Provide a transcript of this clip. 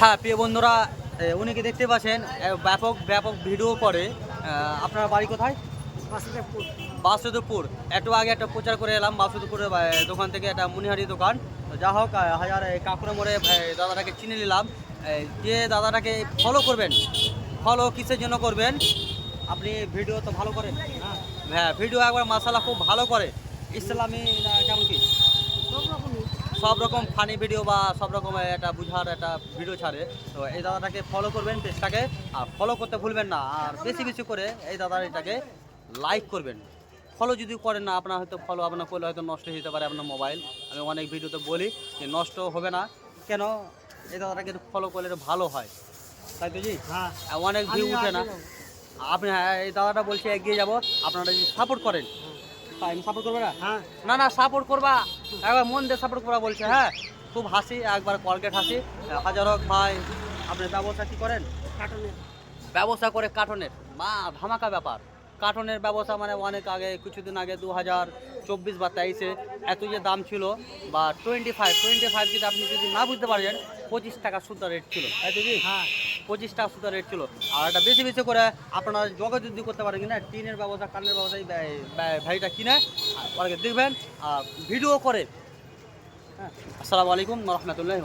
হ্যাঁ প্রিয় বন্ধুরা, উনিকে দেখতে পাচ্ছেন ব্যাপক ব্যাপক ভিডিও করে। আপনার বাড়ি কোথায়? বাসুদেবপুর। একটু আগে একটা প্রচার করে এলাম বাসুদেবপুরের দোকান থেকে, একটা মুনিহারি দোকান। তো যা হোক, হাজার কাকুরা মোড়ে দাদাটাকে চিনে নিলাম। যে দাদাটাকে ফলো করবেন, ফলো কিসের জন্য করবেন? আপনি ভিডিও তো ভালো করেন। হ্যাঁ, ভিডিও একবার মাশাআল্লাহ খুব ভালো করে। ইসলামী না কেমন কি সব রকম ফানি ভিডিও বা সব রকম একটা বুঝার একটা ভিডিও ছাড়ে। তো এই দাদাটাকে ফলো করবেন, পেজটাকে আর ফলো করতে ভুলবেন না। আর বেশি বেশি করে এই দাদার এটাকে লাইক করবেন। ফলো যদি করেন না, আপনার হয়তো ফলো আপনার করলে হয়তো নষ্ট হয়ে যেতে পারে আপনার মোবাইল। আমি অনেক ভিডিওতে বলি যে নষ্ট হবে না কেন, এই দাদাটাকে ফলো করলে একটু ভালো হয়, তাই তো জি। হ্যাঁ, অনেক ভিউ উঠে না। আপনি হ্যাঁ, এই দাদাটা বলছে এগিয়ে যাব, আপনারা যদি সাপোর্ট করেন। আমি সাপোর্ট করবে না? হ্যাঁ, না না, সাপোর্ট করবা, একবার মন দিয়ে সাপোর্ট করা বলছে। হ্যাঁ, খুব হাসি, একবার কলগেট হাসি। হাজার হোক ভাই, আপনি ব্যবসা কি করেন? কার্টুনের। ব্যবসা করে কার্টনের, মা ধামাকা ব্যাপার। কার্টনের ব্যবসা মানে অনেক আগে, কিছুদিন আগে 2024 বা 23-এ এত যে দাম ছিল, বা 25 যদি আপনি যদি না বুঝতে পারেন, 25 টাকা সুদ্ধা রেট ছিল, তাই তো কি? হ্যাঁ, 25 টাকা সুদ্ধা রেট ছিল। আর এটা বেশি বেশি করে আপনারা যোগাযোগ যদি করতে পারেন কিনা, টিনের ব্যবসা কার্টনের ব্যবসায় ভাইটা কিনে ওনাকে দেখবেন আর ভিডিও করে। হ্যাঁ, আসসালামু আলাইকুম রহমতুল্লাহ।